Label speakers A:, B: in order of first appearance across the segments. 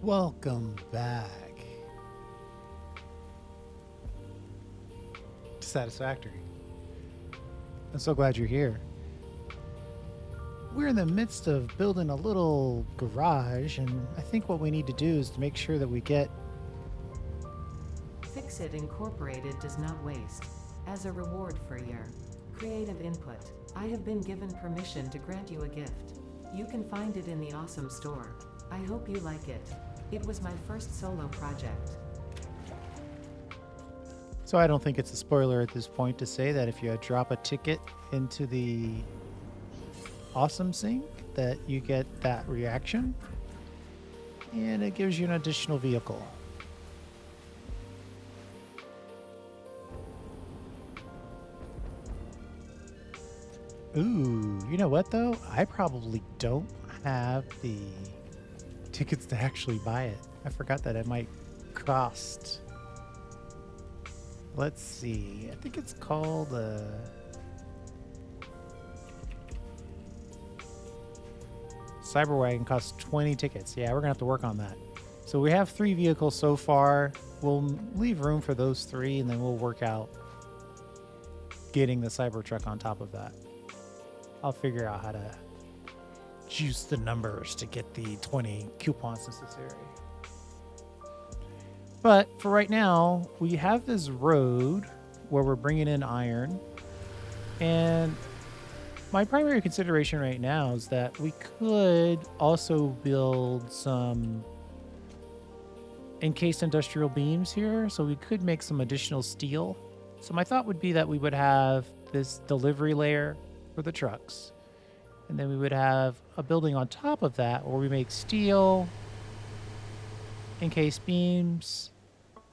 A: Welcome back to Satisfactory. I'm so glad you're here. We're in the midst of building a little garage, and I think what we need to do is to make sure that we get...
B: Fix It Incorporated does not waste. As a reward for your creative input, I have been given permission to grant you a gift. You can find it in the awesome store. I hope you like it. It was my first solo project.
A: So I don't think it's a spoiler at this point to say that if you drop a ticket into the awesome sink, that you get that reaction, and it gives you an additional vehicle. Ooh, you know what though? I probably don't have the tickets to actually buy it. I forgot that it might cost. Let's see. I think it's called Cyberwagon costs 20 tickets. Yeah, we're gonna have to work on that. So we have 3 vehicles so far. We'll leave room for those 3, and then we'll work out getting the Cybertruck on top of that. I'll figure out how to juice the numbers to get the 20 coupons necessary. But for right now, we have this road where we're bringing in iron. And my primary consideration right now is that we could also build some encased industrial beams here. So we could make some additional steel. So my thought would be that we would have this delivery layer for the trucks. And then we would have a building on top of that where we make steel, encased beams,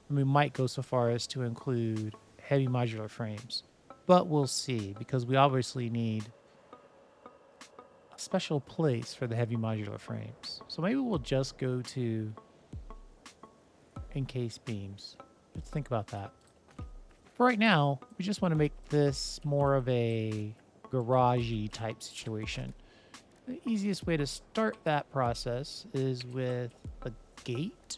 A: and we might go so far as to include heavy modular frames. But we'll see, because we obviously need a special place for the heavy modular frames. So maybe we'll just go to encased beams. Let's think about that. For right now, we just want to make this more of a garage-y type situation. The easiest way to start that process is with a gate.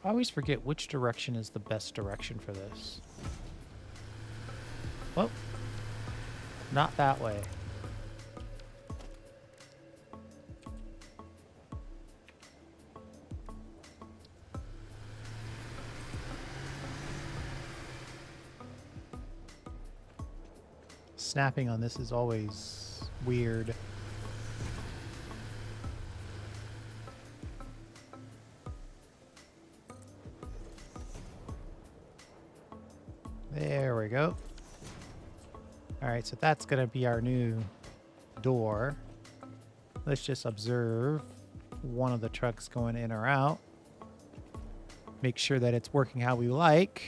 A: I always forget which direction is the best direction for this. Well, not that way. Snapping on this is always weird. There we go. All right, so that's going to be our new door. Let's just observe one of the trucks going in or out. Make sure that it's working how we like.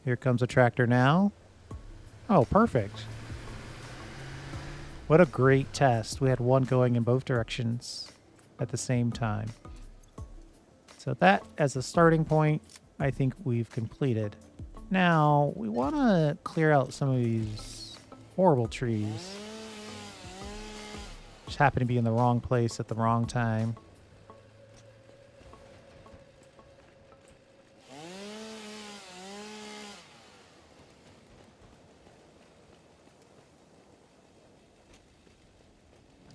A: Here comes a tractor now. Oh, perfect. What a great test. We had one going in both directions at the same time. So that, as a starting point, I think we've completed. Now, we want to clear out some of these horrible trees. Just happen to be in the wrong place at the wrong time.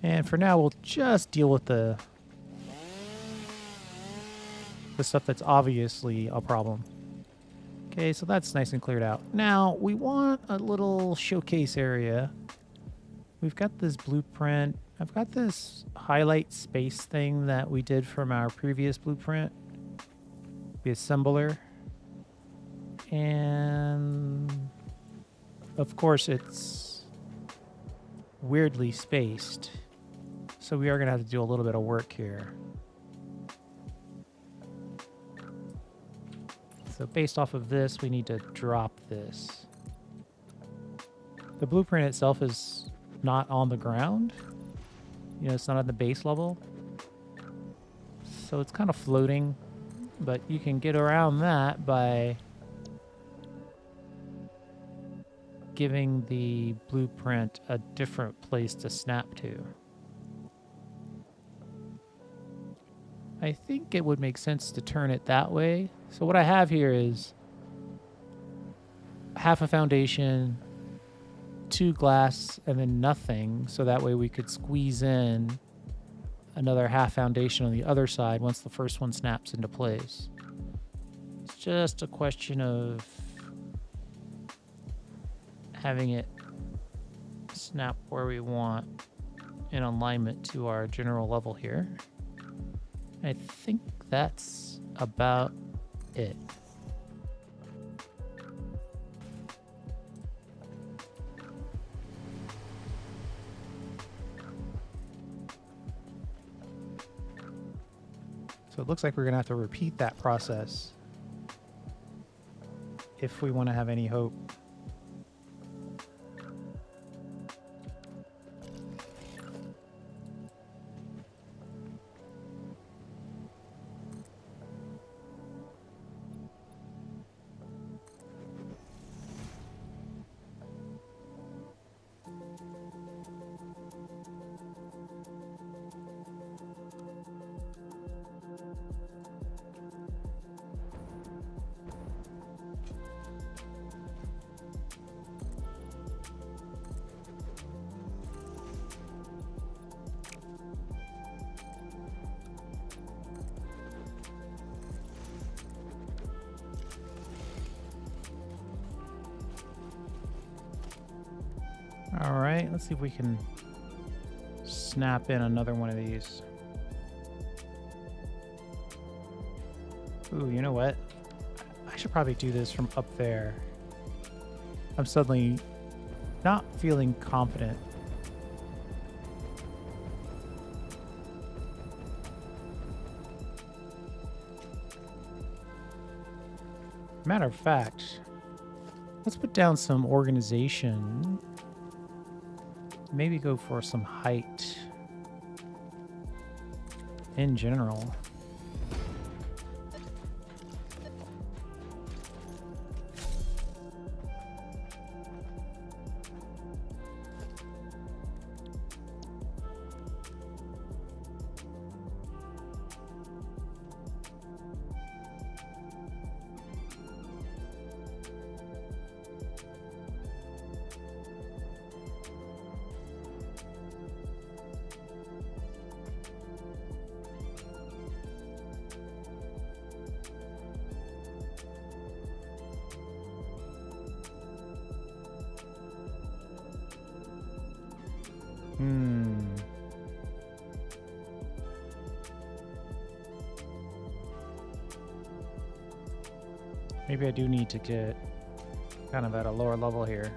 A: And for now, we'll just deal with the stuff that's obviously a problem. Okay, so that's nice and cleared out. Now, we want a little showcase area. We've got this blueprint. I've got this highlight space thing that we did from our previous blueprint. The assembler. And of course, it's weirdly spaced. So we are going to have to do a little bit of work here. So based off of this, we need to drop this. The blueprint itself is not on the ground. You know, it's not at the base level. So it's kind of floating, but you can get around that by giving the blueprint a different place to snap to. I think it would make sense to turn it that way. So what I have here is half a foundation, 2 glass, and then nothing. So that way we could squeeze in another half foundation on the other side once the first one snaps into place. It's just a question of having it snap where we want in alignment to our general level here. I think that's about it. So it looks like we're going to have to repeat that process if we want to have any hope. All right, let's see if we can snap in another one of these. Ooh, you know what? I should probably do this from up there. I'm suddenly not feeling confident. Matter of fact, let's put down some organization. Maybe go for some height in general. Maybe I do need to get kind of at a lower level here.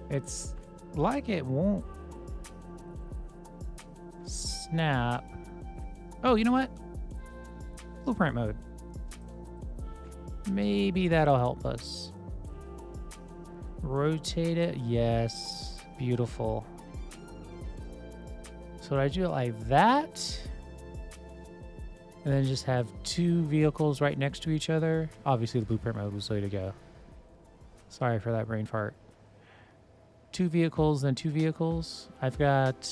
A: It's like it won't snap. Oh, you know what? Blueprint mode. Maybe that'll help us. Rotate it. Yes. Beautiful. So I do it like that. And then just have 2 vehicles right next to each other. Obviously, the blueprint mode was the way to go. Sorry for that brain fart. 2 vehicles, then 2 vehicles. I've got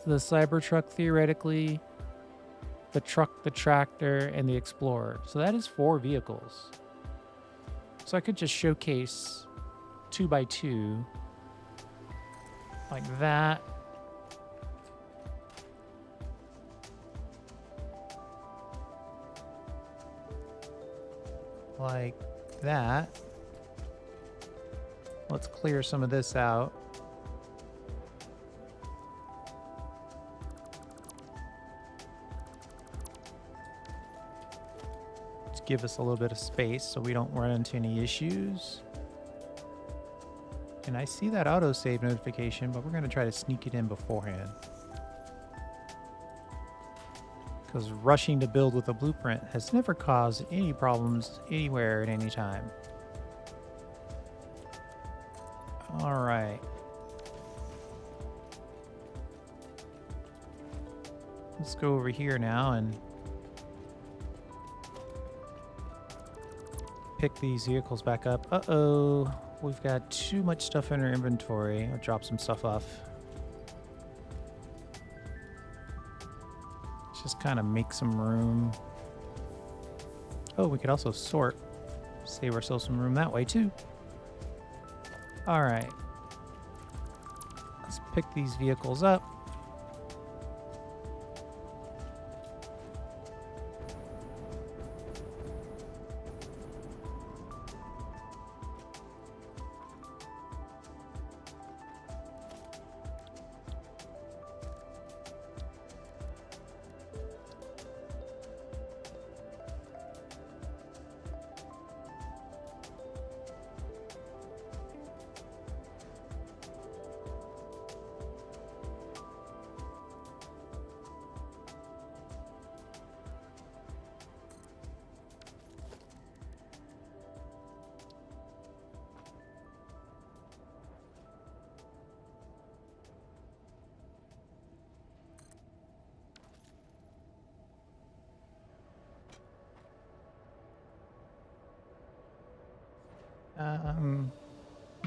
A: the Cybertruck, theoretically, the truck, the tractor, and the Explorer. So that is 4 vehicles. So I could just showcase 2 by 2 like that. Like that. Let's clear some of this out. To give us a little bit of space so we don't run into any issues. And I see that autosave notification, but we're going to try to sneak it in beforehand. Because rushing to build with a blueprint has never caused any problems anywhere at any time. All right. Let's go over here now and pick these vehicles back up. Uh-oh. We've got too much stuff in our inventory. I'll drop some stuff off. Let's just kind of make some room. Oh, we could also sort. Save ourselves some room that way, too. All right. Let's pick these vehicles up.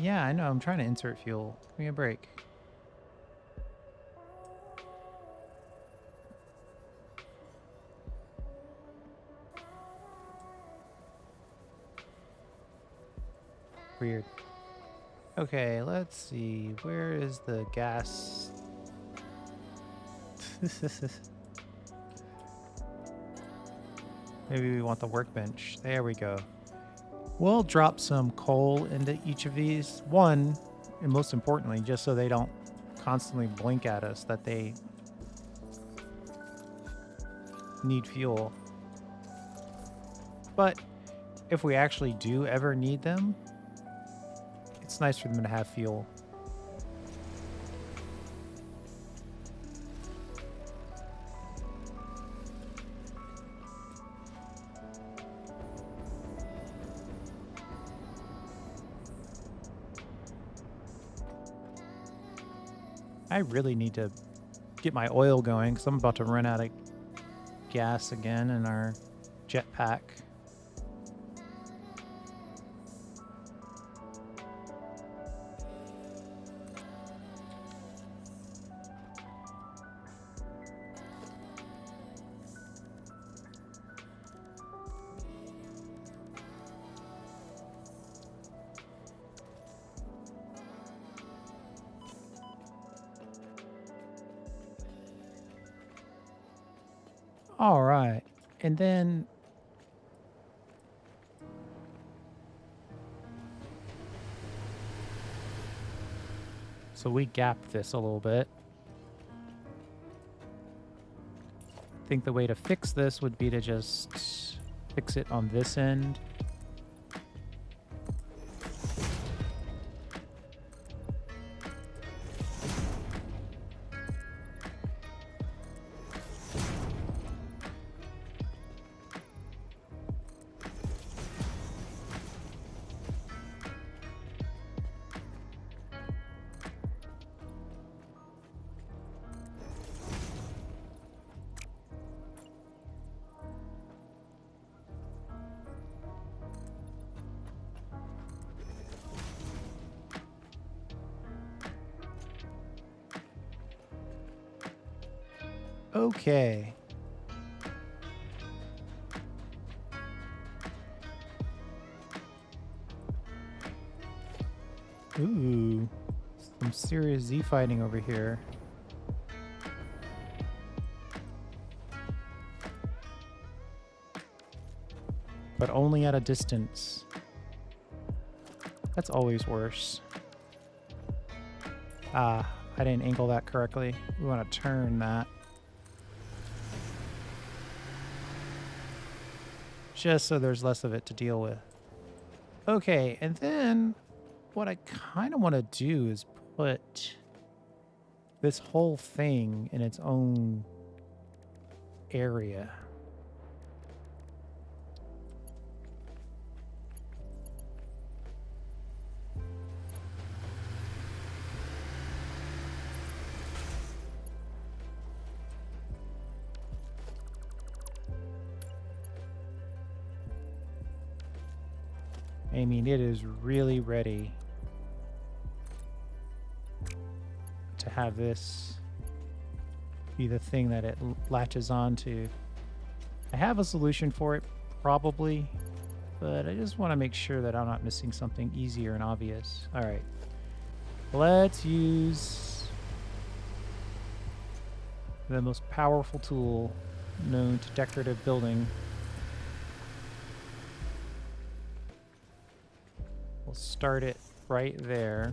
A: Yeah, I know. I'm trying to insert fuel. Give me a break. Weird. Okay, let's see. Where is the gas? Maybe we want the workbench. There we go. We'll drop some coal into each of these. One, and most importantly, just so they don't constantly blink at us that they need fuel. But if we actually do ever need them, it's nice for them to have fuel. I really need to get my oil going because I'm about to run out of gas again in our jetpack. All right. And then so we gapped this a little bit. I think the way to fix this would be to just fix it on this end. Okay. Ooh, some serious Z fighting over here. But only at a distance. That's always worse. Ah, I didn't angle that correctly. We want to turn that. Just so there's less of it to deal with. Okay, and then what I kind of want to do is put this whole thing in its own area. I mean, it is really ready to have this be the thing that it latches onto. I have a solution for it, probably, but I just want to make sure that I'm not missing something easier and obvious. All right, let's use the most powerful tool known to decorative building. We'll start it right there.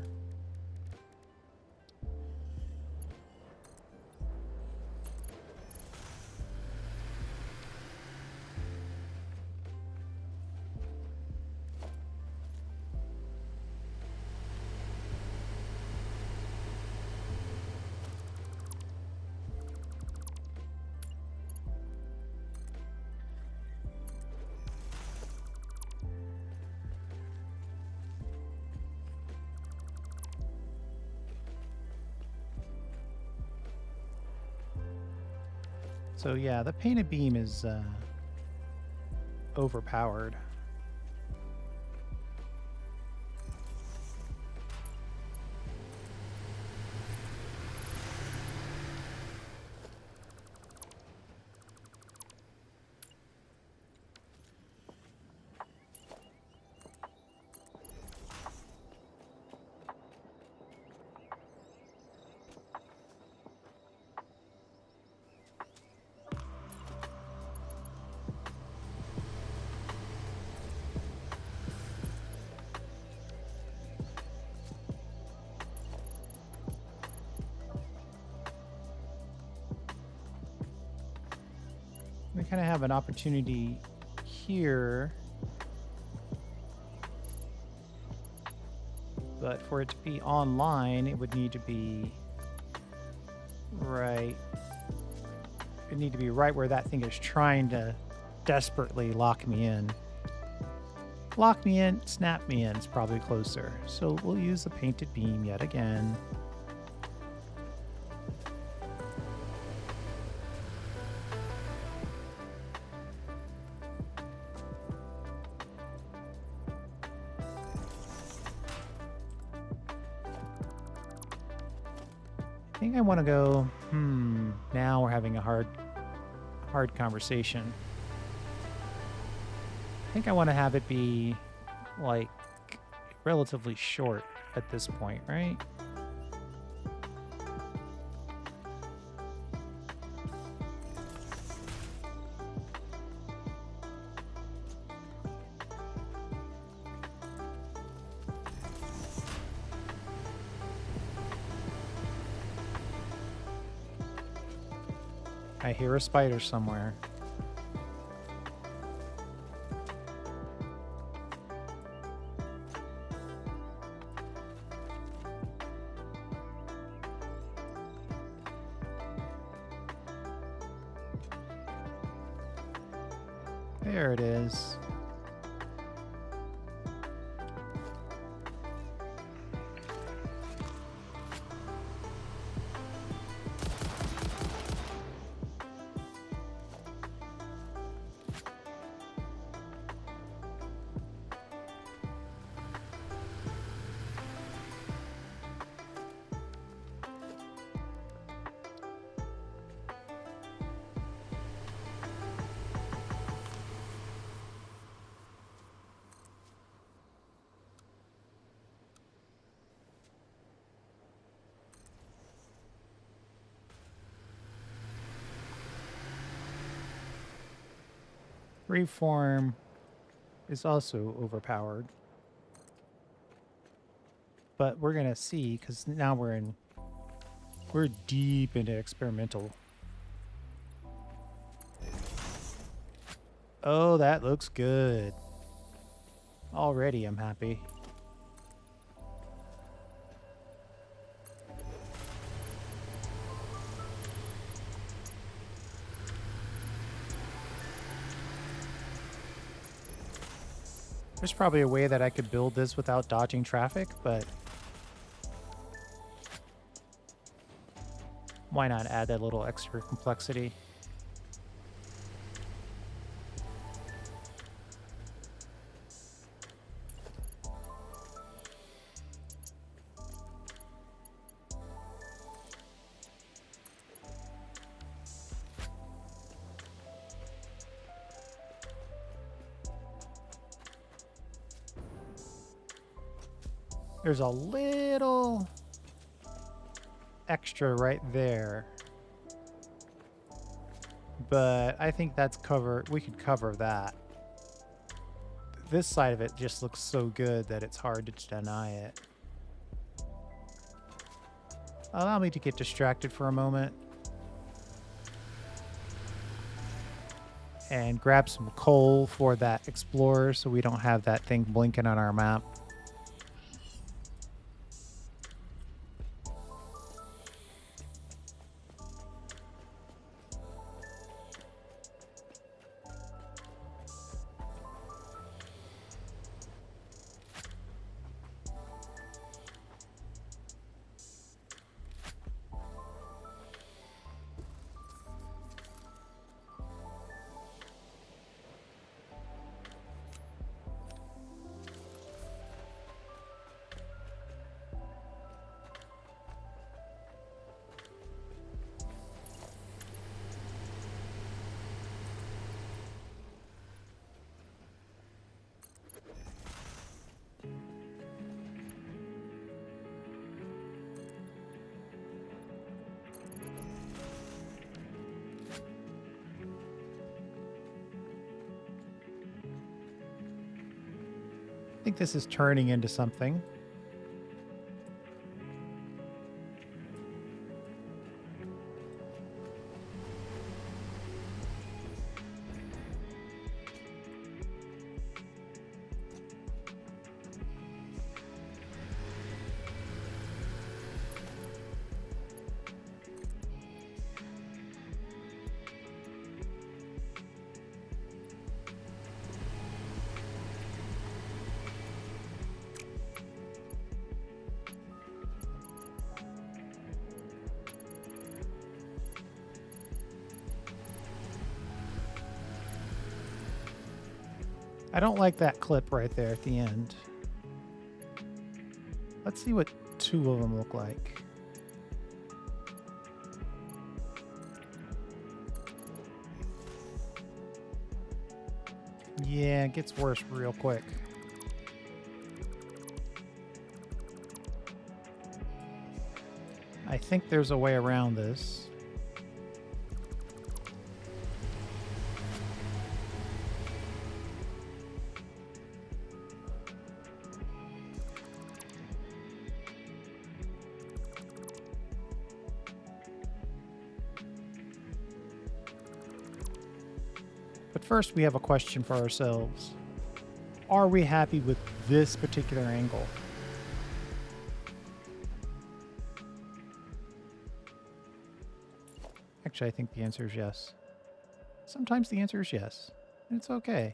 A: So yeah, the painted beam is overpowered. We kind of have an opportunity here, but for it to be online, it would need to be right. It would need to be right where that thing is trying to desperately lock me in. Lock me in, snap me in is probably closer. So we'll use the painted beam yet again. I think I want to go, now we're having a hard conversation. I think I want to have it be, like, relatively short at this point, right? I hear a spider somewhere. There it is. Freeform is also overpowered. But we're going to see, because now we're deep into experimental. Oh, that looks good. Already I'm happy. There's probably a way that I could build this without dodging traffic, but why not add that little extra complexity? There's a little extra right there, but I think that's covered. We could cover that. This side of it just looks so good that it's hard to deny it. Allow me to get distracted for a moment and grab some coal for that explorer so we don't have that thing blinking on our map. I think this is turning into something. I don't like that clip right there at the end. Let's see what two of them look like. Yeah, it gets worse real quick. I think there's a way around this. But first, we have a question for ourselves. Are we happy with this particular angle? Actually, I think the answer is yes. Sometimes the answer is yes. And it's okay.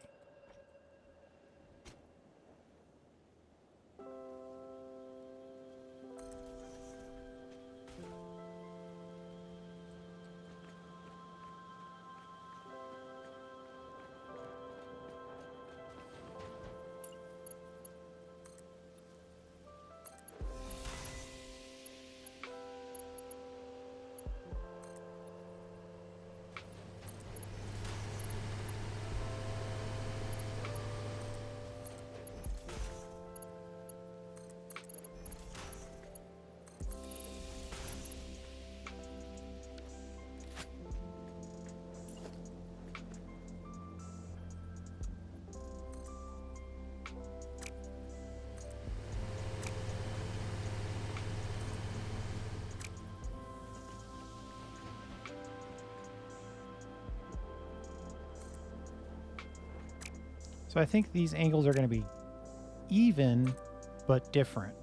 A: So I think these angles are going to be even, but different.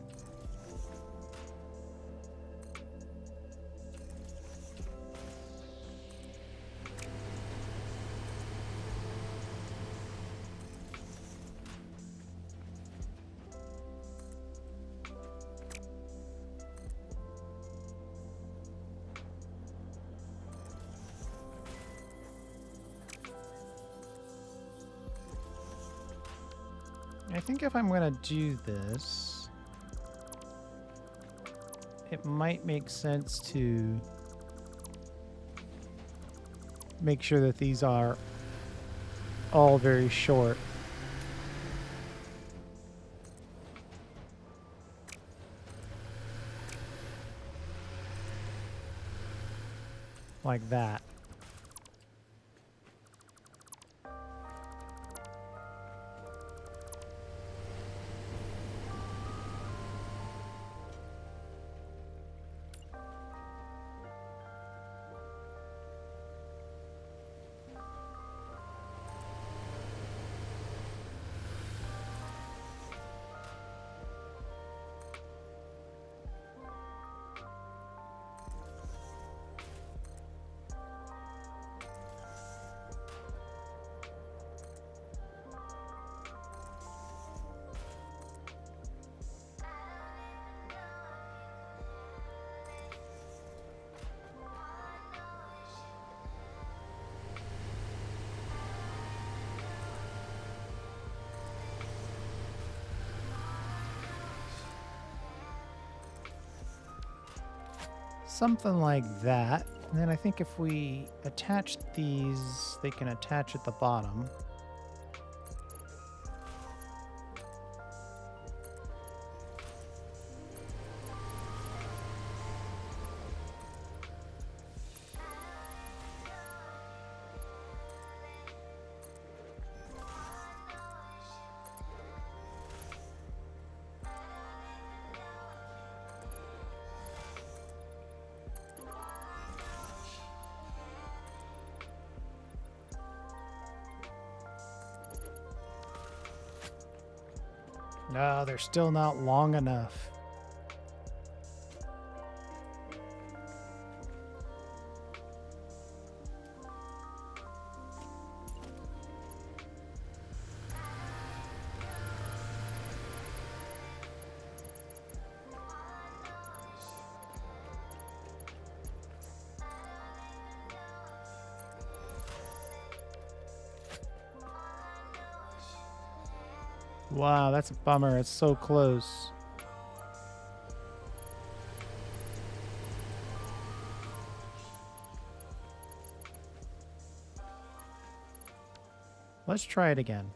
A: I think if I'm going to do this, it might make sense to make sure that these are all very short. Like that. Something like that. And then I think if we attach these, they can attach at the bottom. No, they're still not long enough. Wow, that's a bummer. It's so close. Let's try it again.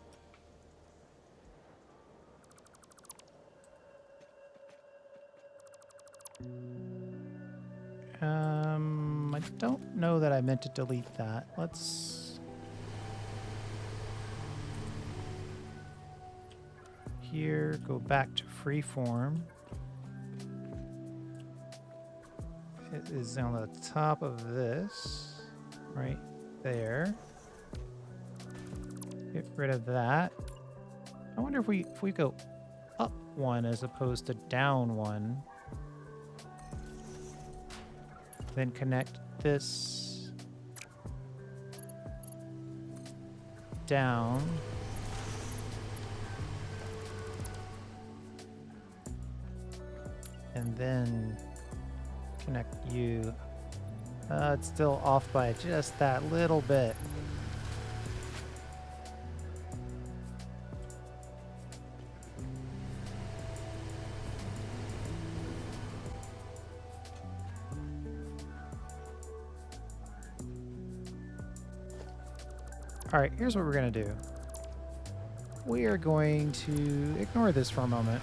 A: I don't know that I meant to delete that. Let's... Here, go back to freeform. It is on the top of this, right there. Get rid of that. I wonder if we go up one as opposed to down one, then connect this down. And then connect you. It's still off by just that little bit. All right, here's what we're going to do. We are going to ignore this for a moment.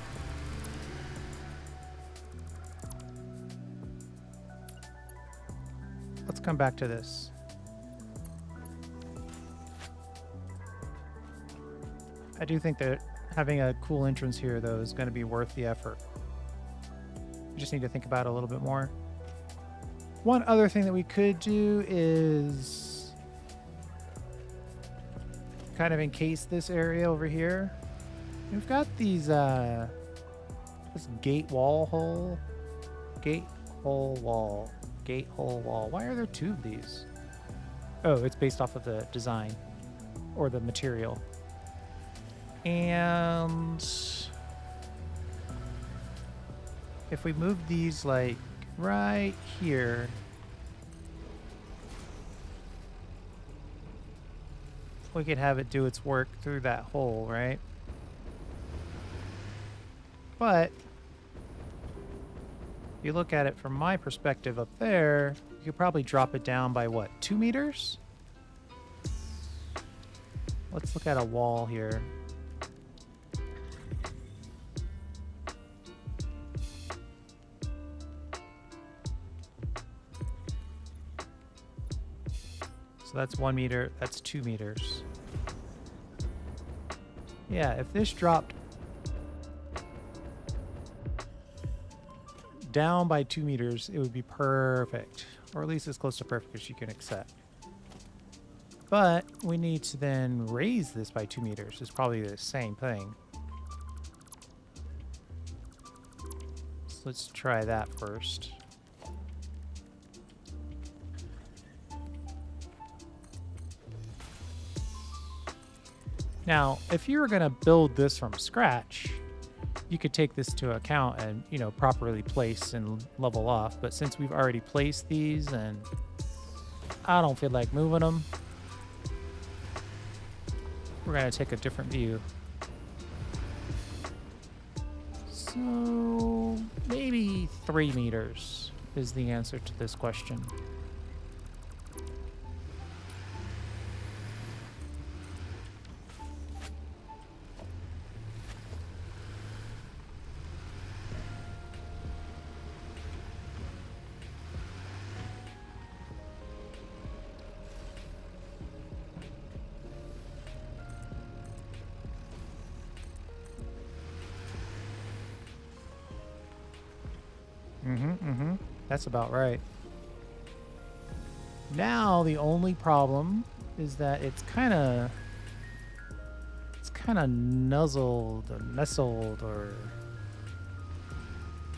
A: Let's come back to this. I do think that having a cool entrance here, though, is going to be worth the effort. We just need to think about it a little bit more. One other thing that we could do is kind of encase this area over here. We've got these this gate hole wall. Why are there two of these? Oh, it's based off of the design or the material. And if we move these like right here, we could have it do its work through that hole, right? But if you look at it from my perspective up there, you could probably drop it down by what, 2 meters? Let's look at a wall here. So that's 1 meter, that's 2 meters. Yeah, if this dropped down by 2 meters, it would be perfect. Or at least as close to perfect as you can accept. But we need to then raise this by 2 meters. It's probably the same thing. So let's try that first. Now, if you were going to build this from scratch, you could take this to account and, you know, properly place and level off. But since we've already placed these and I don't feel like moving them, we're going to take a different view. So maybe 3 meters is the answer to this question. That's about right. Now the only problem is that it's kind of nuzzled or nestled, or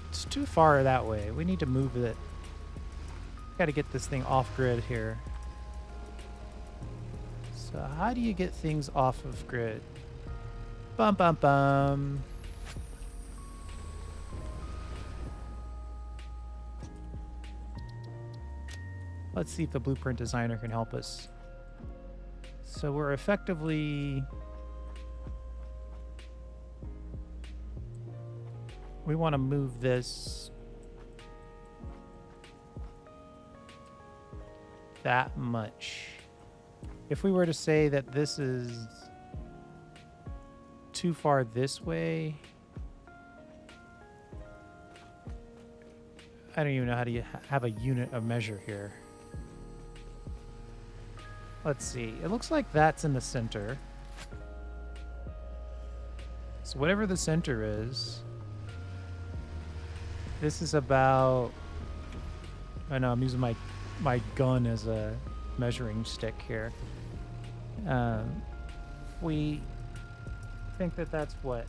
A: it's too far that way. We need to move it. Got to get this thing off grid here. So how do you get things off of grid? Bum bum bum. Let's see if the blueprint designer can help us. So we're effectively... we want to move this that much. If we were to say that this is too far this way, I don't even know how to have a unit of measure here. Let's see. It looks like that's in the center. So whatever the center is, this is about... I know I'm using my gun as a measuring stick here. We think that that's what?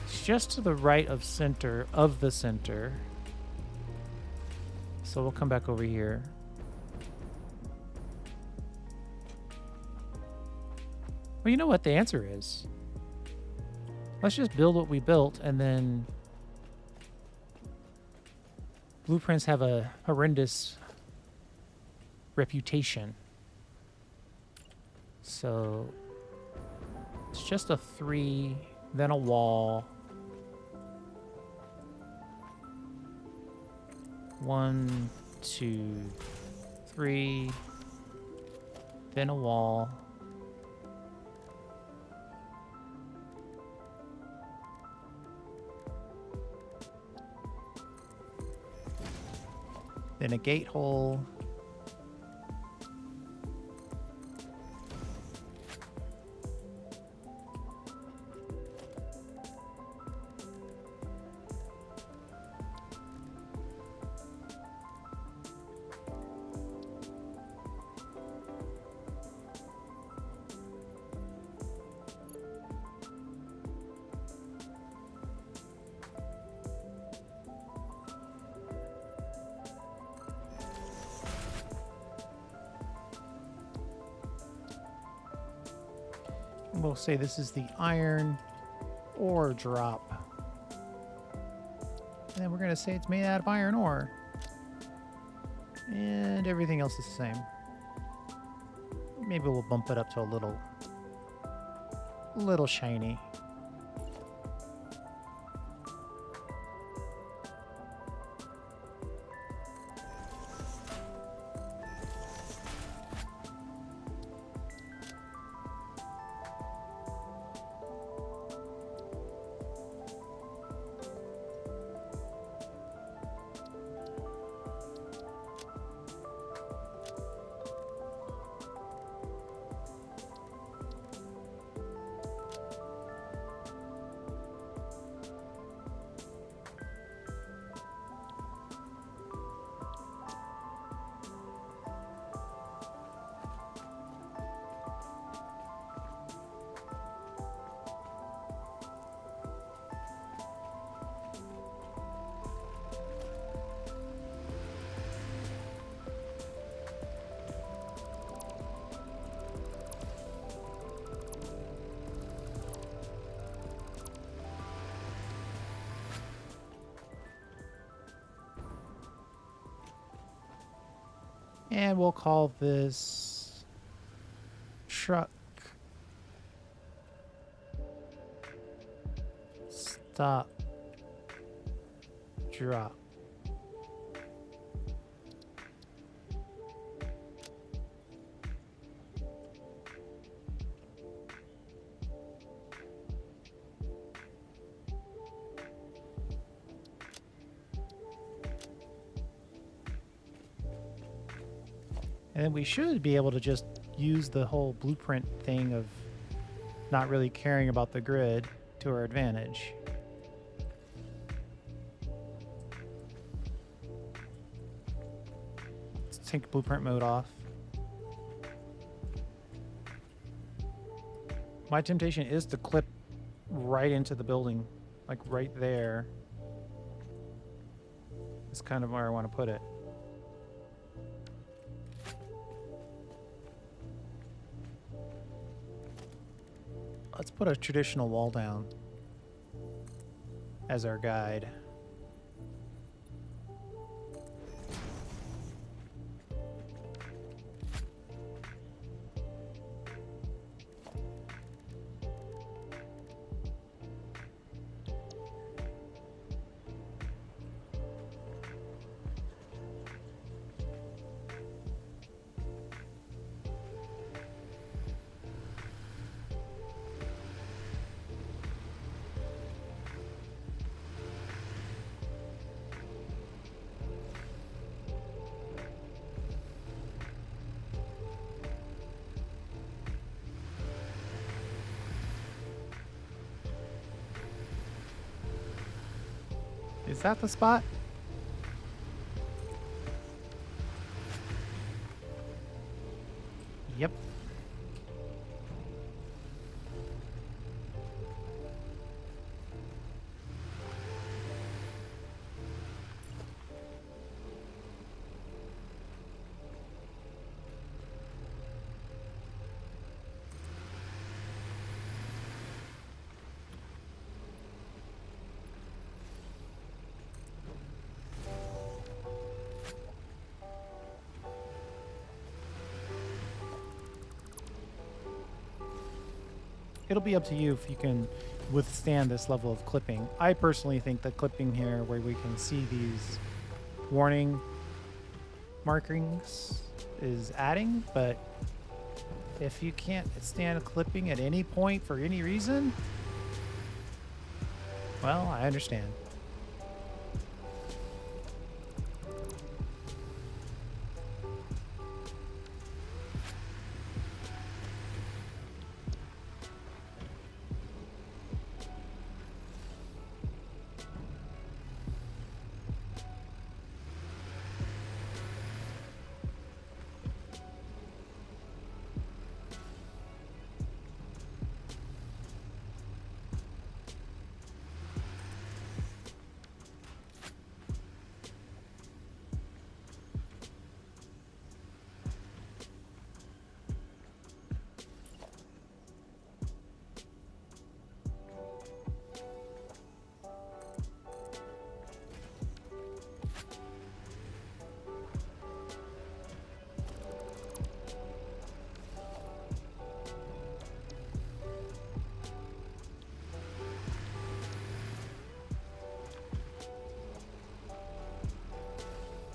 A: It's just to the right of the center. So we'll come back over here. Well, you know what the answer is. Let's just build what we built, and then blueprints have a horrendous reputation. So it's just a 3, then a wall. 1, 2, 3, then a wall. Then a gate hole. We'll say this is the iron ore drop. And then we're going to say it's made out of iron ore. And everything else is the same. Maybe we'll bump it up to a little shiny. And we'll call this truck stop drop. And then we should be able to just use the whole blueprint thing of not really caring about the grid to our advantage. Let's take blueprint mode off. My temptation is to clip right into the building, like right there. It's kind of where I want to put it. Let's put a traditional wall down as our guide. Is that the spot? Yep. It'll be up to you if you can withstand this level of clipping. I personally think that clipping here where we can see these warning markings is adding, but if you can't stand clipping at any point for any reason, well, I understand.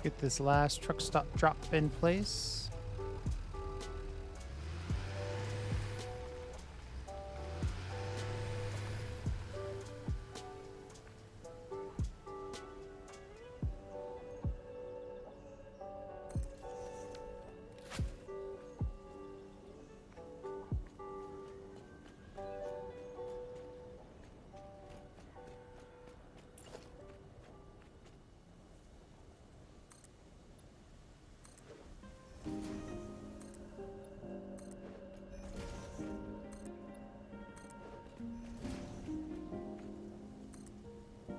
A: Get this last truck stop drop in place.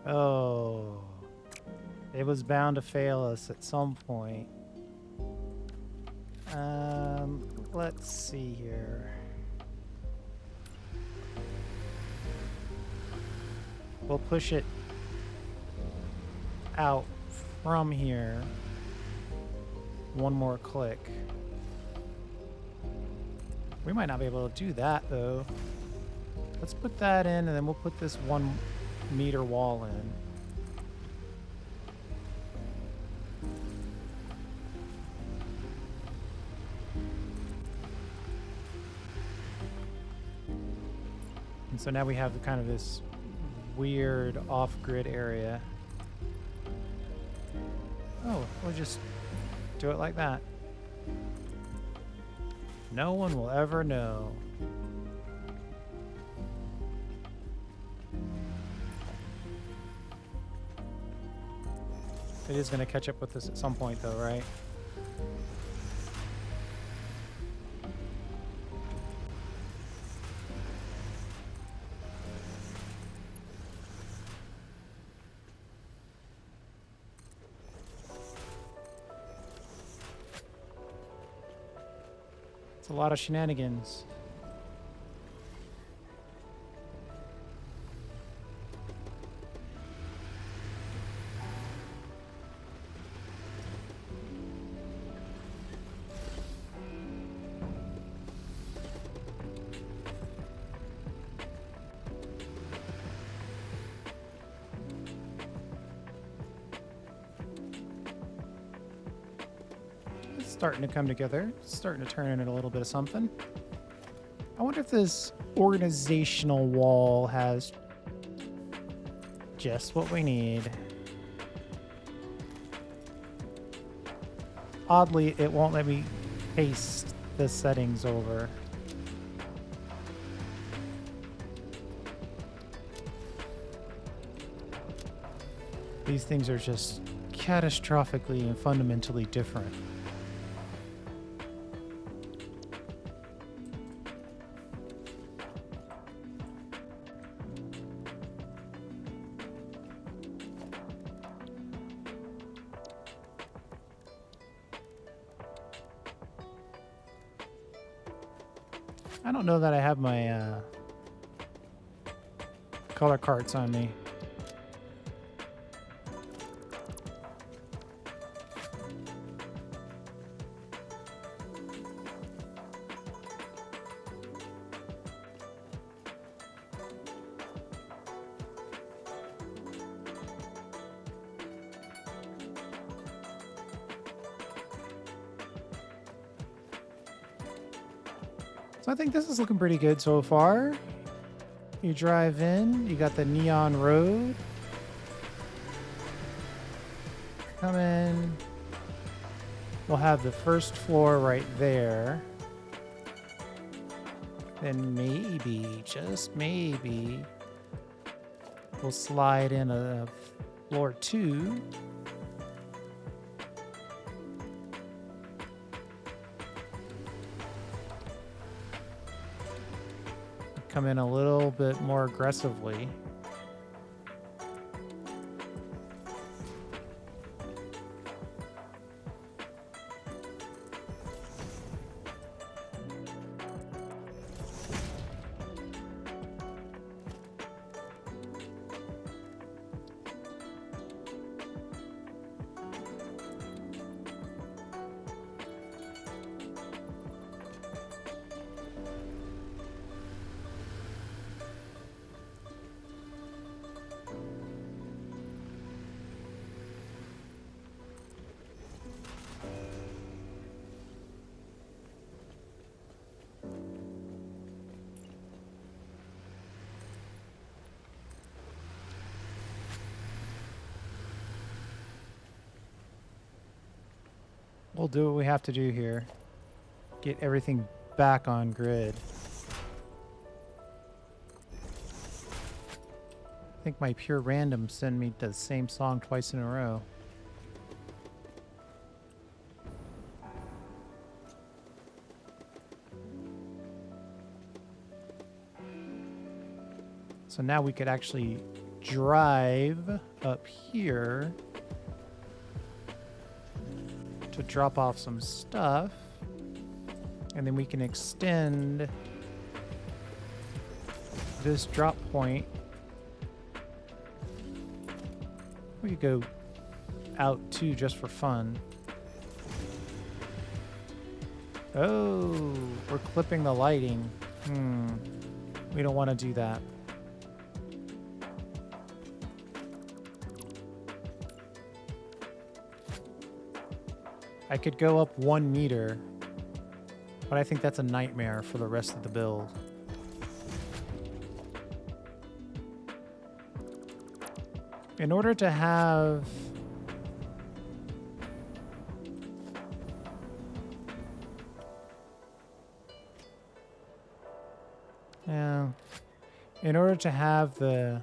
A: Oh, it was bound to fail us at some point. Let's see here. We'll push it out from here. one more click. We might not be able to do that though. Let's put that in, and then we'll put this 1 meter wall in. And so now we have kind of this weird off-grid area. Oh, we'll just do it like that. No one will ever know. It is going to catch up with us at some point though, right? It's a lot of shenanigans. Starting to come together, starting to turn into a little bit of something. I wonder if this organizational wall has just what we need. Oddly, it won't let me paste the settings over. These things are just catastrophically and fundamentally different. I don't know that I have my color carts on me. So I think this is looking pretty good so far. You drive in, you got the neon road. Come in. We'll have the first floor right there. Then maybe, just maybe, we'll slide in a floor 2. Come in a little bit more aggressively. We'll do what we have to do here. Get everything back on grid. I think my pure random send me the same song twice in a row. So now we could actually drive up here to drop off some stuff, and then we can extend this drop point. We could go out too just for fun. Oh, we're clipping the lighting. We don't want to do that. I could go up 1 meter, but I think that's a nightmare for the rest of the build. In order to have... Yeah. In order to have the...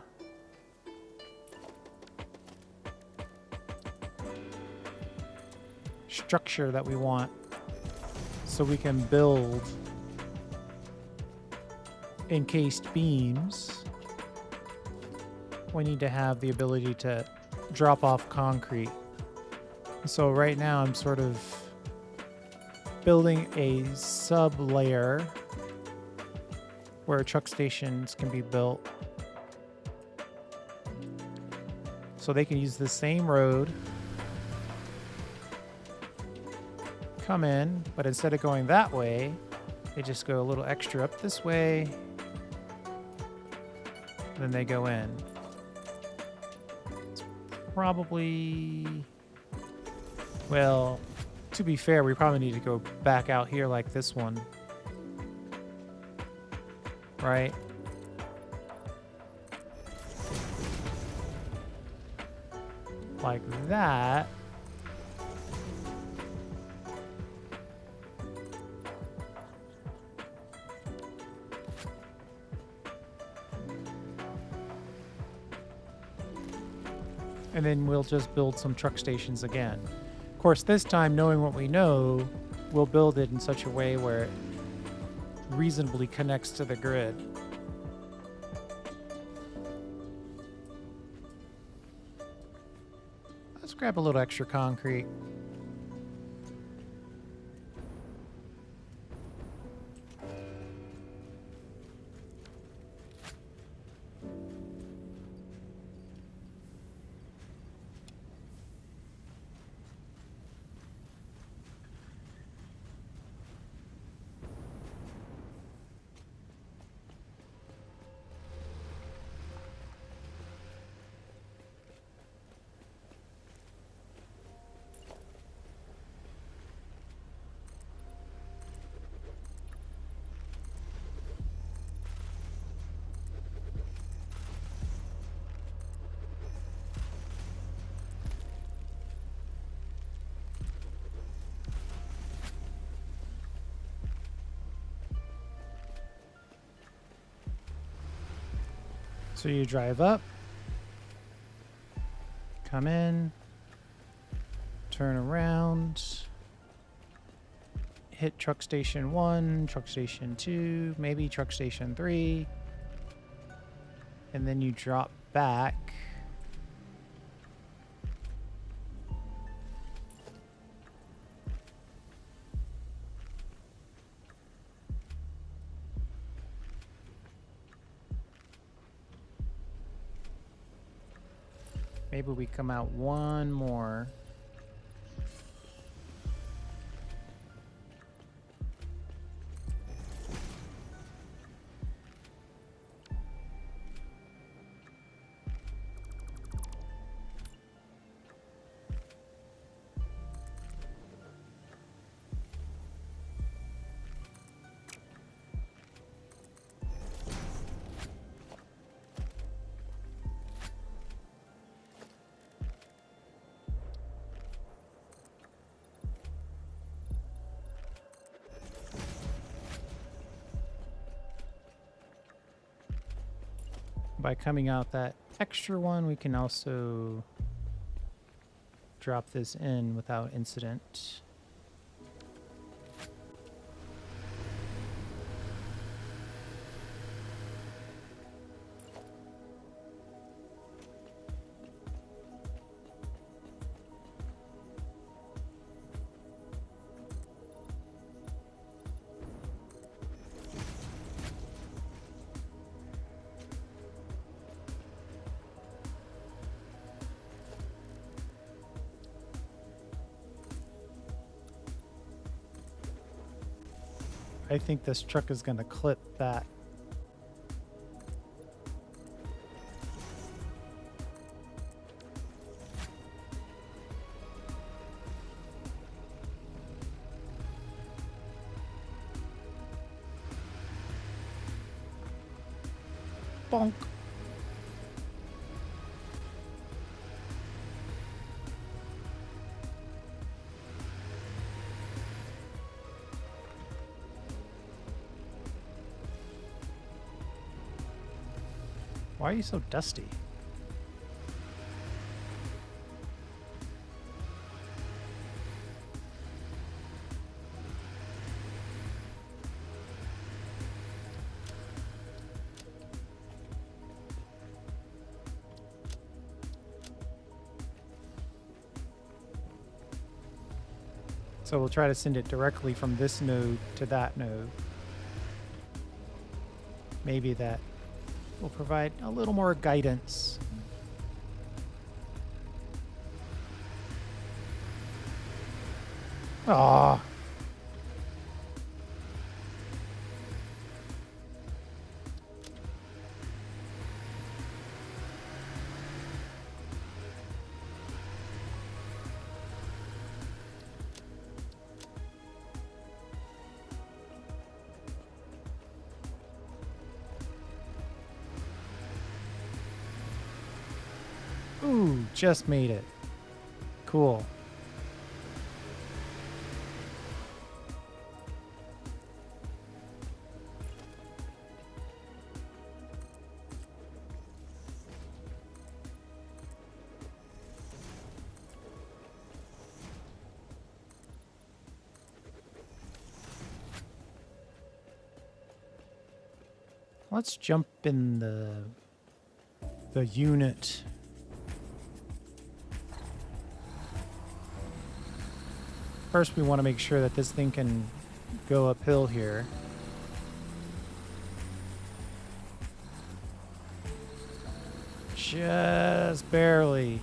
A: structure that we want, so we can build encased beams, we need to have the ability to drop off concrete. So right now I'm sort of building a sub layer where truck stations can be built so they can use the same road, come in, but instead of going that way, they just go a little extra up this way, and then they go in. It's probably, well, to be fair, we probably need to go back out here like this one, right? Like that. And then we'll just build some truck stations again. Of course, this time, knowing what we know, we'll build it in such a way where it reasonably connects to the grid. Let's grab a little extra concrete. So you drive up, come in, turn around, hit truck station 1, truck station 2, maybe truck station 3, and then you drop back. Maybe we come out one more. By coming out that extra one, we can also drop this in without incident. I think this truck is going to clip that. Bonk. Why are you so dusty? So we'll try to send it directly from this node to that node. Maybe that will provide a little more guidance. Ah. Ooh, just made it. Cool. Let's jump in the unit. First, we want to make sure that this thing can go uphill here. Just barely.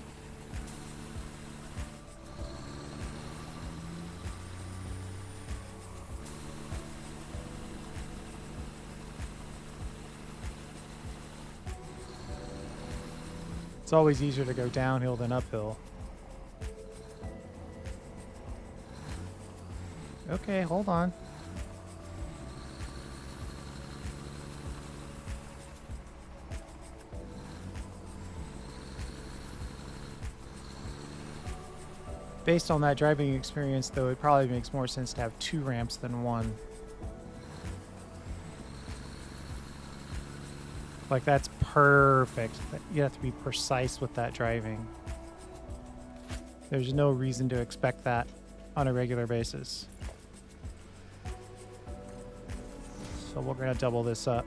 A: It's always easier to go downhill than uphill. Okay, hold on. Based on that driving experience, though, it probably makes more sense to have 2 ramps than 1. Like, that's perfect. You have to be precise with that driving. There's no reason to expect that on a regular basis. So we're going to double this up.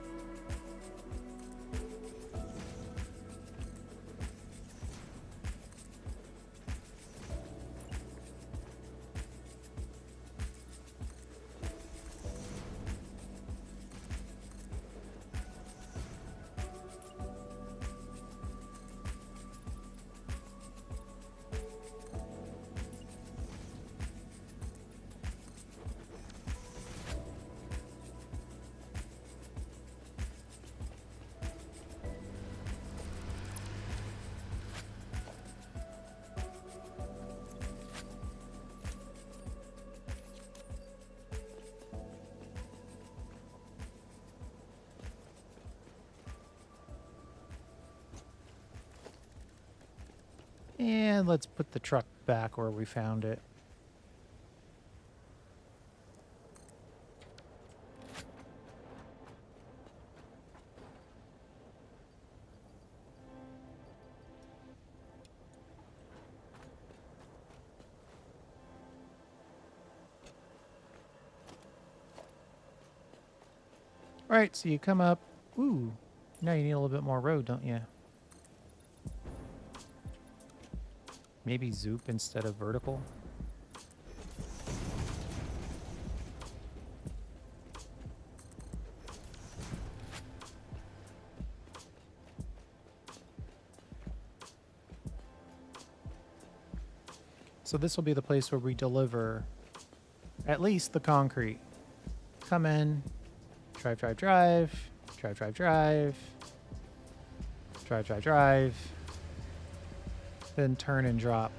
A: And let's put the truck back where we found it. All right, so you come up. Ooh, now you need a little bit more road, don't you? Maybe zoop instead of vertical. So this will be the place where we deliver at least the concrete. come in, drive, drive, drive, drive, drive, drive, drive, drive, drive, then turn and drop.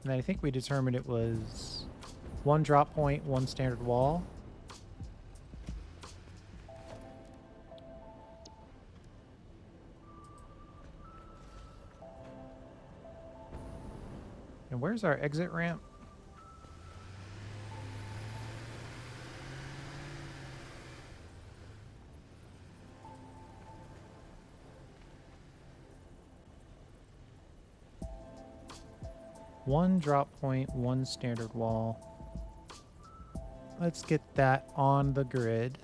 A: And I think we determined it was one drop point, one standard wall. And where's our exit ramp? One drop point, one standard wall. Let's get that on the grid.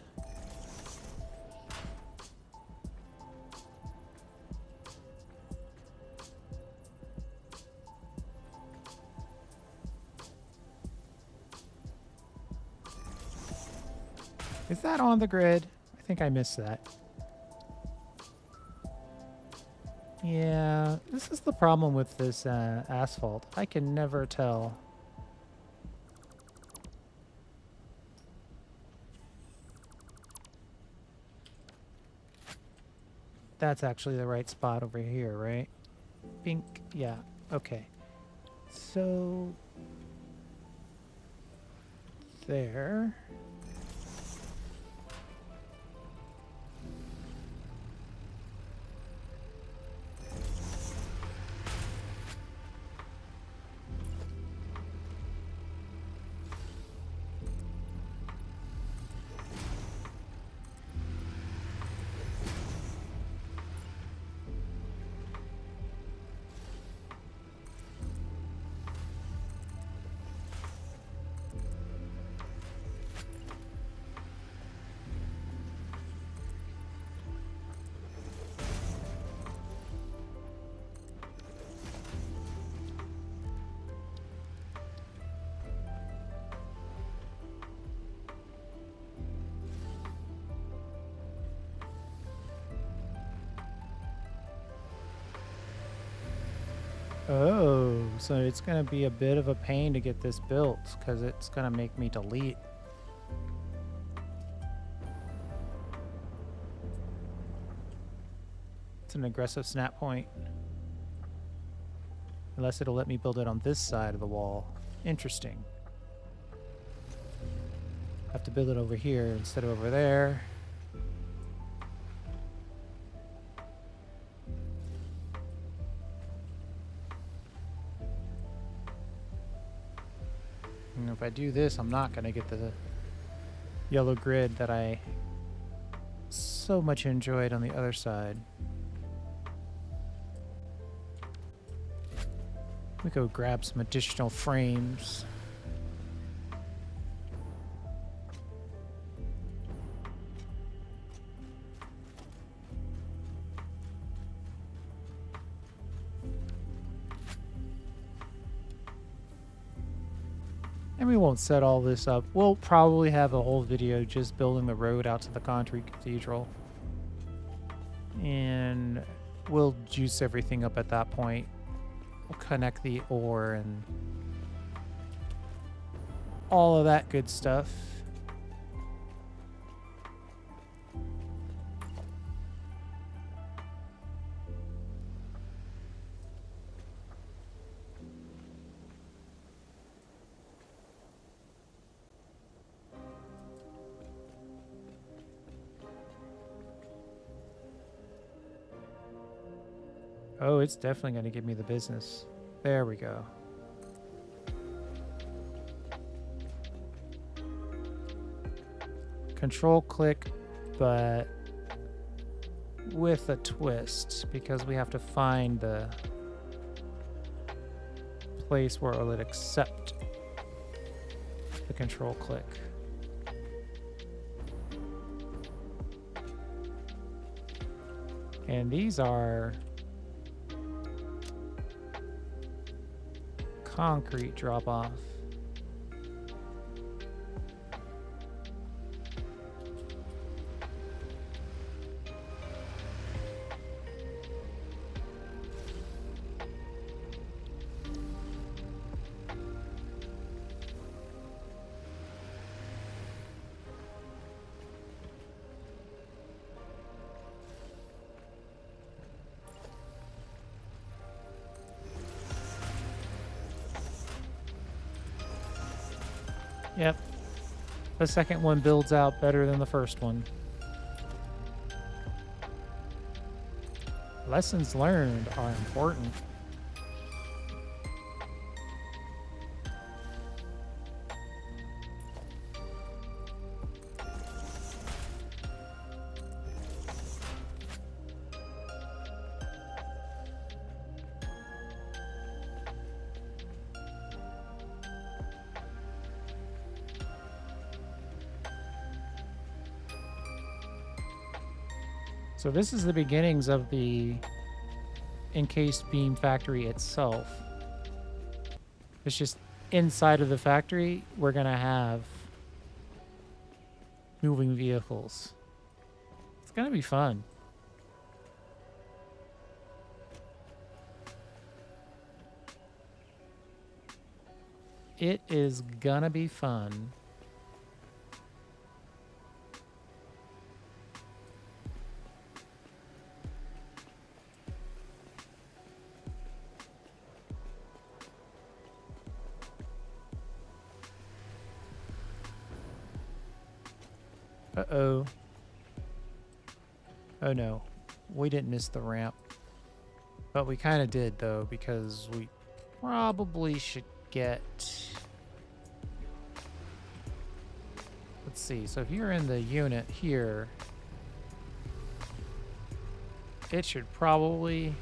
A: Is that on the grid? I think I missed that. Yeah, this is the problem with this asphalt. I can never tell. That's actually the right spot over here, right? Pink, yeah, okay. So, there. Oh, so it's going to be a bit of a pain to get this built because it's going to make me delete. It's an aggressive snap point. Unless it'll let me build it on this side of the wall. Interesting. Have to build it over here instead of over there. And if I do this, I'm not going to get the yellow grid that I so much enjoyed on the other side. We go grab some additional frames. And we won't set all this up. We'll probably have a whole video just building the road out to the concrete cathedral. And we'll juice everything up at that point. We'll connect the ore and all of that good stuff. Oh, it's definitely going to give me the business. There we go. Control click, but with a twist, because we have to find the place where it'll accept the control click. And these are concrete drop off. Yep. The second one builds out better than the first one. Lessons learned are important. So this is the beginnings of the encased beam factory itself. It's just inside of the factory, we're going to have moving vehicles. It's going to be fun. It is going to be fun. Uh-oh. Oh no, we didn't miss the ramp. But we kind of did though, because we probably should get... Let's see, so if you're in the unit here, it should probably...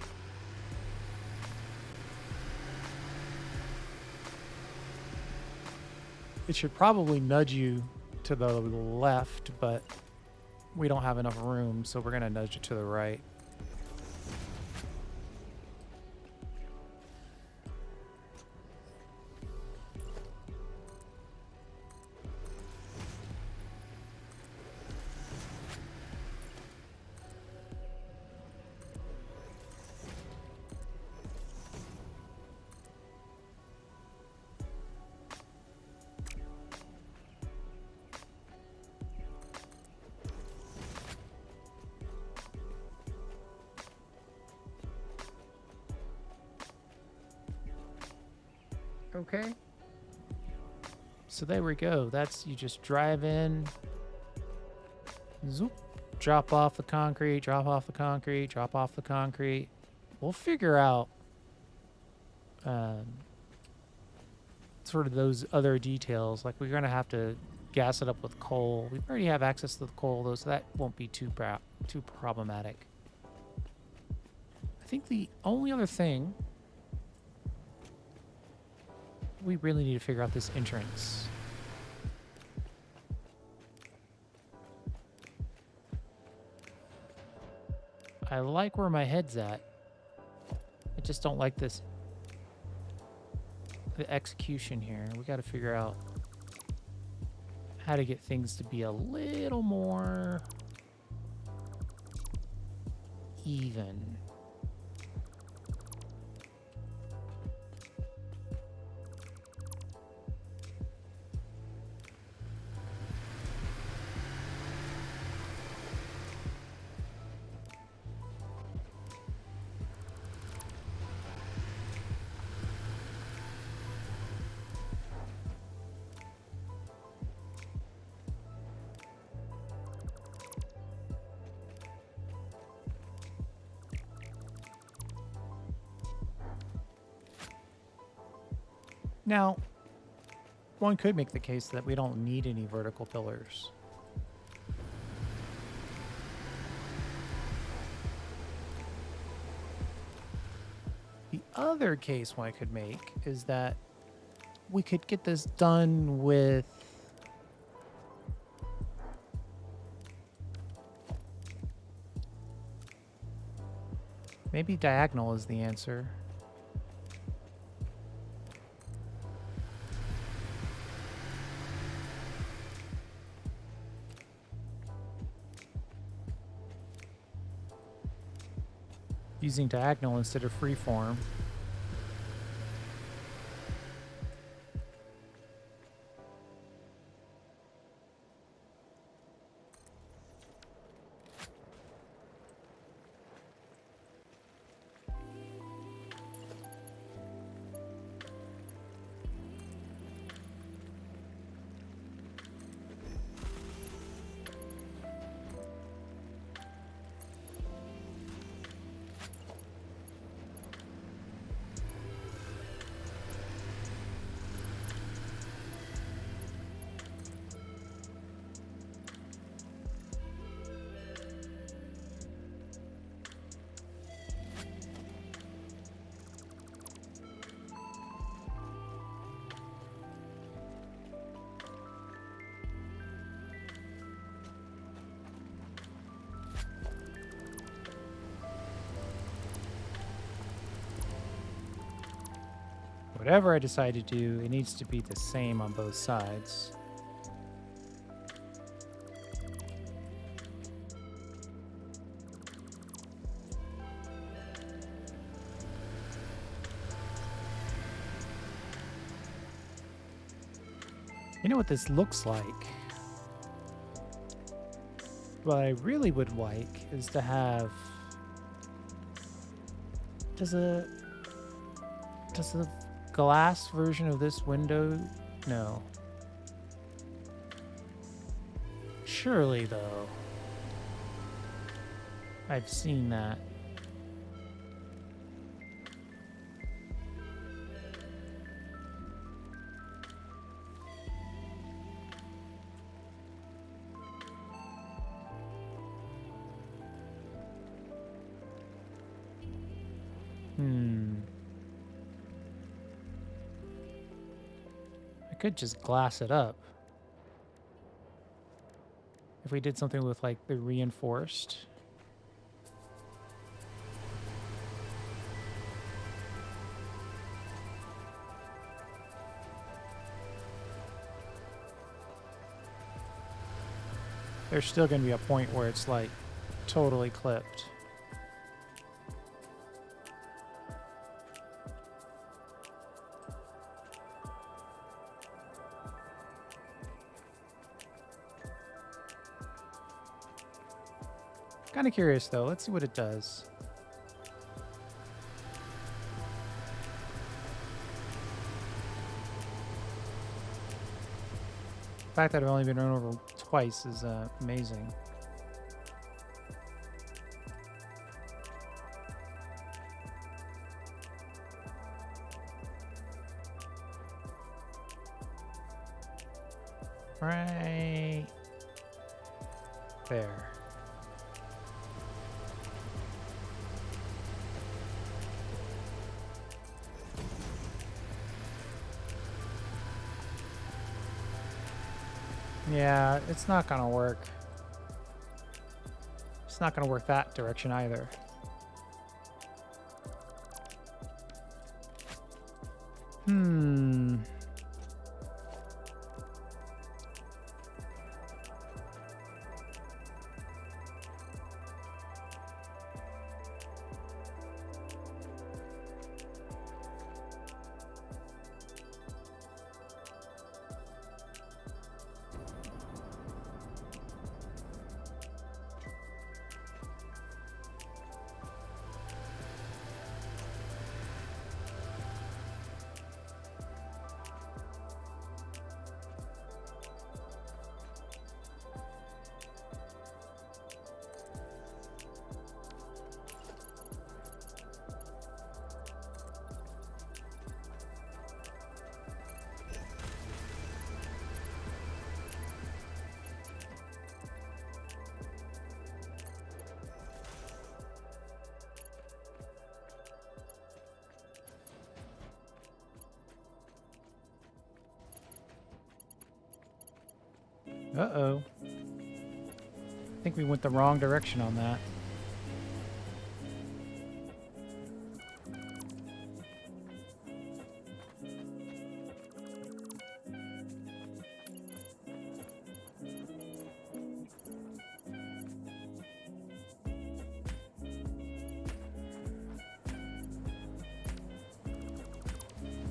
A: It should probably nudge you to the left, but we don't have enough room, so we're going to nudge it to the right. Okay. So there we go. That's, you just drive in, zoop, drop off the concrete, drop off the concrete, drop off the concrete. We'll figure out sort of those other details. Like we're going to have to gas it up with coal. We already have access to the coal though, so that won't be too problematic. I think the only other thing, we really need to figure out this entrance. I like where my head's at. I just don't like this, the execution here. We got to figure out how to get things to be a little more even. Now, one could make the case that we don't need any vertical pillars. The other case one could make is that we could get this done with maybe diagonal is the answer. Using diagonal instead of freeform. whatever I decide to do, it needs to be the same on both sides. You know what this looks like? What I really would like is to have... Does a glass version of this window? No. Surely, though. I've seen that. I could just glass it up. If we did something with, like, the reinforced. There's still going to be a point where it's, like, totally clipped. Kind of curious, though. Let's see what it does. The fact that I've only been run over twice is amazing. Right there. Yeah, it's not gonna work. It's not gonna work that direction either. Uh-oh. I think we went the wrong direction on that.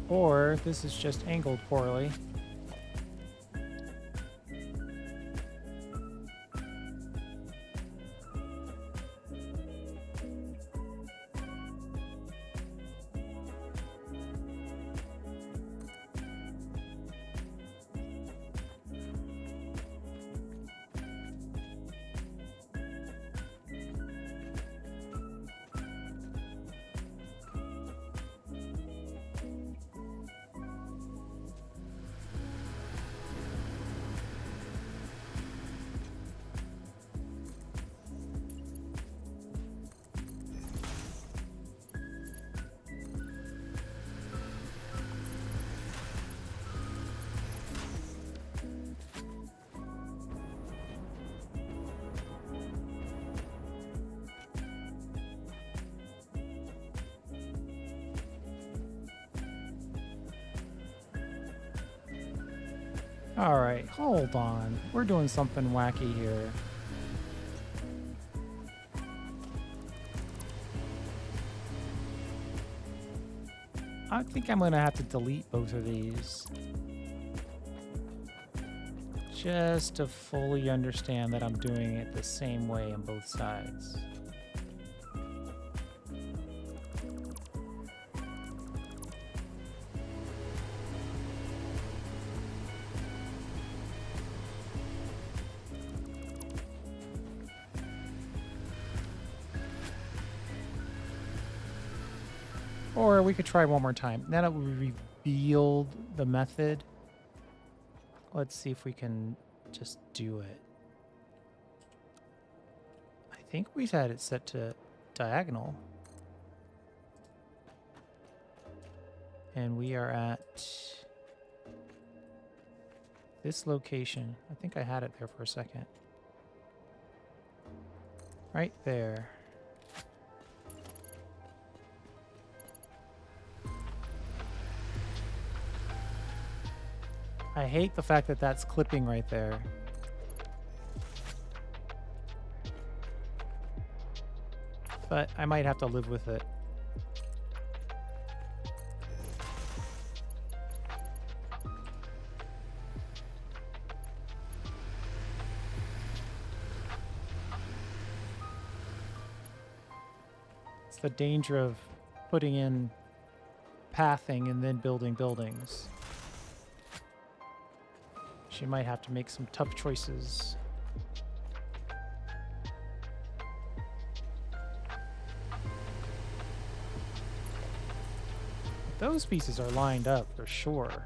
A: Or this is just angled poorly. All right, hold on. We're doing something wacky here. I think I'm gonna have to delete both of these just to fully understand that I'm doing it the same way on both sides. Or we could try one more time. Now that we revealed the method, let's see if we can just do it. I think we had it set to diagonal. And we are at this location. I think I had it there for a second. Right there. I hate the fact that that's clipping right there. But I might have to live with it. It's the danger of putting in pathing and then building buildings. She might have to make some tough choices. Those pieces are lined up for sure.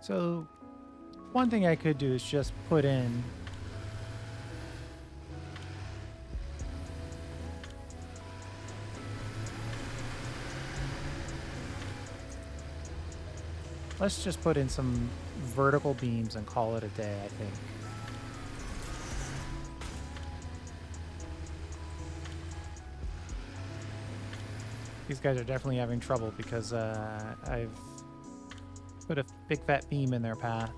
A: So one thing I could do is just put in let's just put in some vertical beams and call it a day, I think. These guys are definitely having trouble because I've put a big fat beam in their path.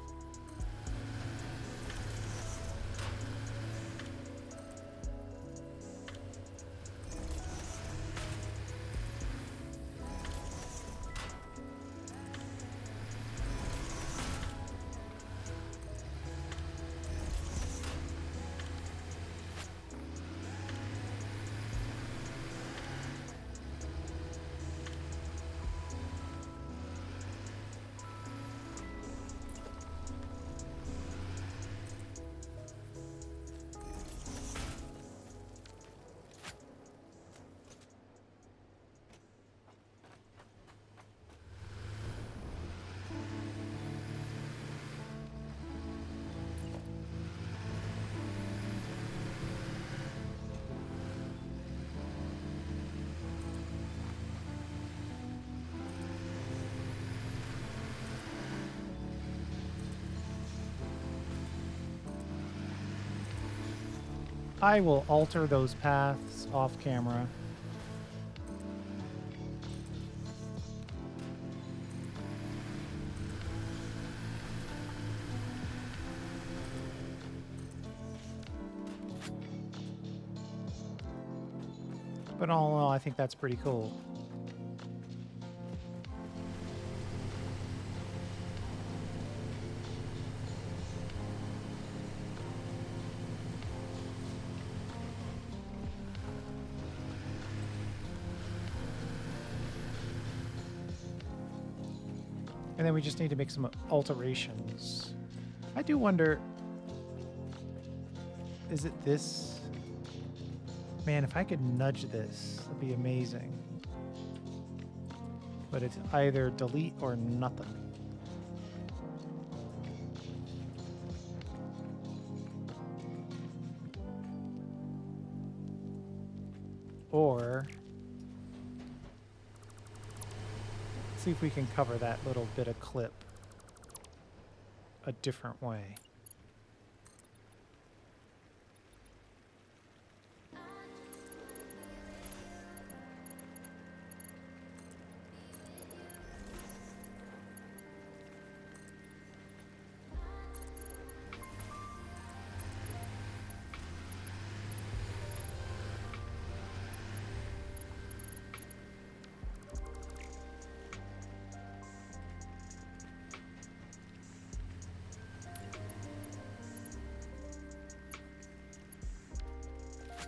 A: I will alter those paths off camera. But all in all, I think that's pretty cool. And then we just need to make some alterations. I do wonder, is it this? Man, if I could nudge this, it'd be amazing. But it's either delete or nothing. Or see if we can cover that little bit of clip a different way.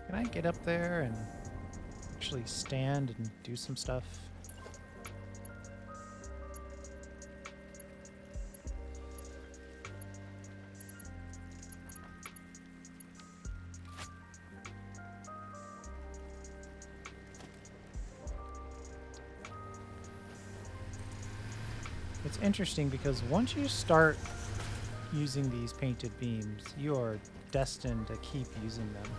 A: Can I get up there and actually stand and do some stuff? It's interesting because once you start using these painted beams, you are destined to keep using them.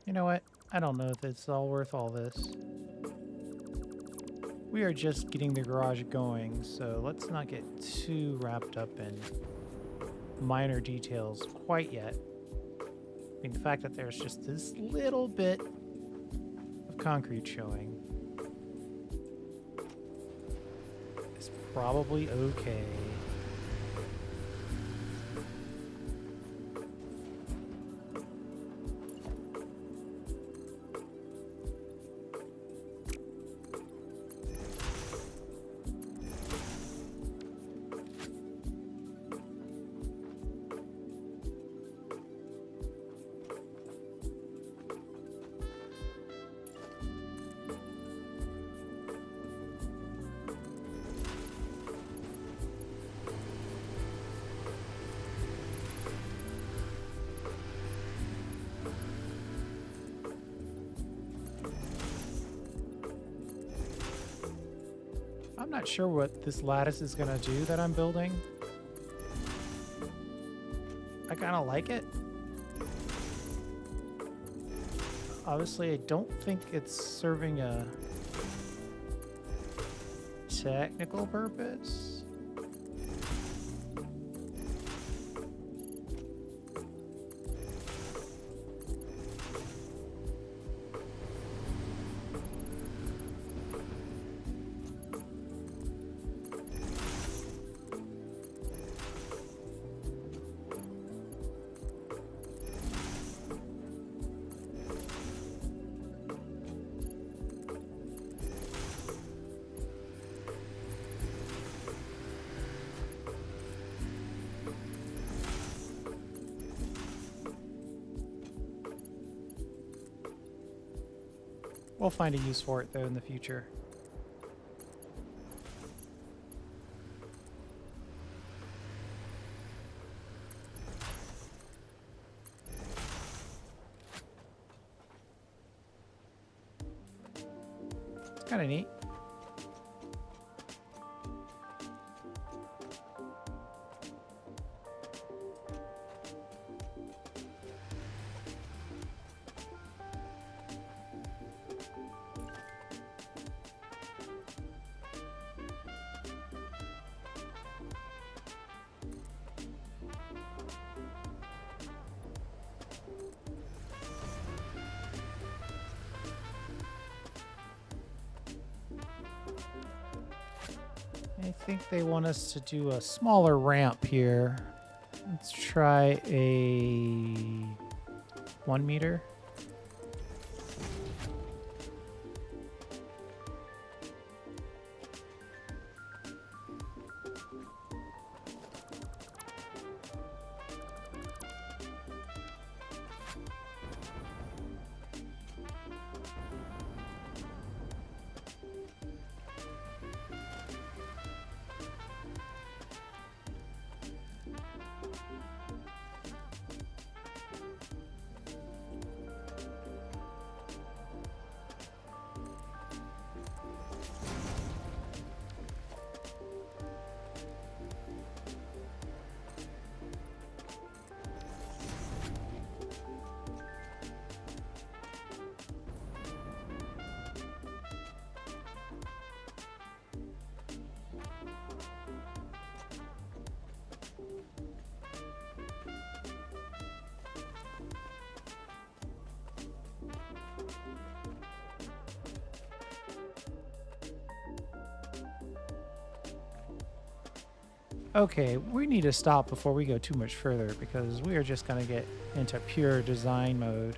A: You know what? I don't know if it's all worth all this. We are just getting the garage going, so let's not get too wrapped up in minor details quite yet. I mean, the fact that there's just this little bit of concrete showing is probably okay. I'm not sure what this lattice is going to do that I'm building. I kind of like it. Obviously, I don't think it's serving a technical purpose. We'll find a use for it, though, in the future. It's kind of neat. I think they want us to do a smaller ramp here. Let's try a 1 meter. Okay, we need to stop before we go too much further because we are just going to get into pure design mode.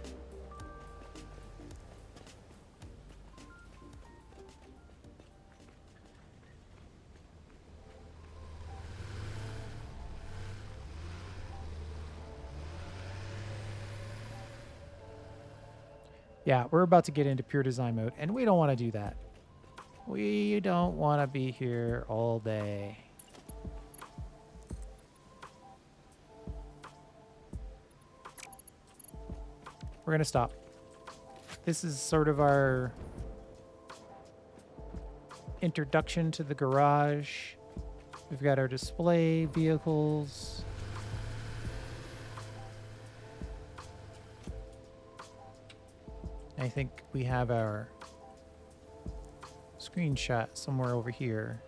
A: Yeah, we're about to get into pure design mode, and we don't want to do that. We don't want to be here all day. We're going to stop. This is sort of our introduction to the garage. We've got our display vehicles. I think we have our screenshot somewhere over here.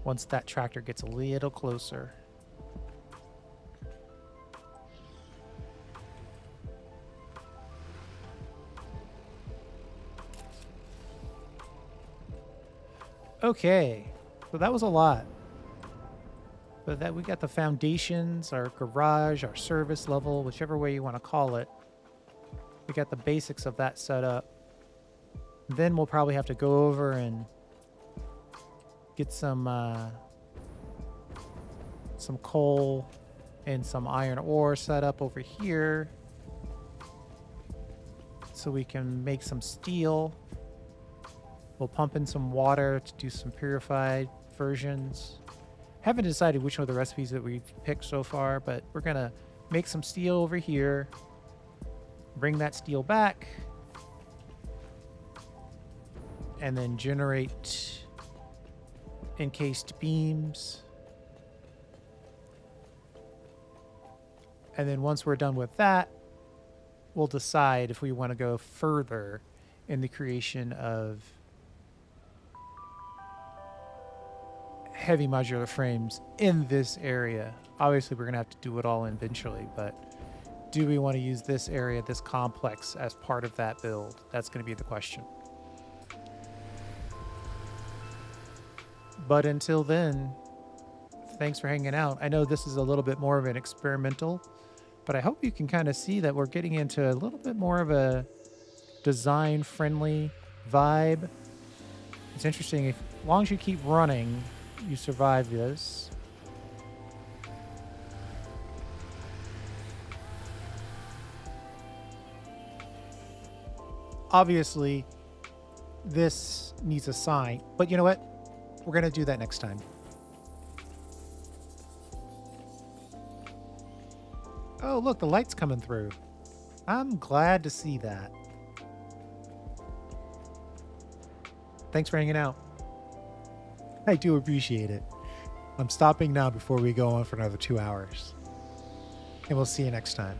A: Once that tractor gets a little closer. Okay, so that was a lot. But that we got the foundations, our garage, our service level, whichever way you want to call it. We got the basics of that set up. Then we'll probably have to go over and get some coal and some iron ore set up over here so we can make some steel. We'll pump in some water to do some purified versions. Haven't decided which one of the recipes that we've picked so far, but we're gonna make some steel over here, bring that steel back, and then generate encased beams. And then once we're done with that, we'll decide if we want to go further in the creation of heavy modular frames in this area. Obviously, we're going to have to do it all eventually, but do we want to use this area, this complex, as part of that build? That's going to be the question. But until then, thanks for hanging out. I know this is a little bit more of an experimental, but I hope you can kind of see that we're getting into a little bit more of a design-friendly vibe. It's interesting. As long as you keep running, you survive this. Obviously, this needs a sign, but you know what? We're going to do that next time. Oh, look, the light's coming through. I'm glad to see that. Thanks for hanging out. I do appreciate it. I'm stopping now before we go on for another 2 hours. And we'll see you next time.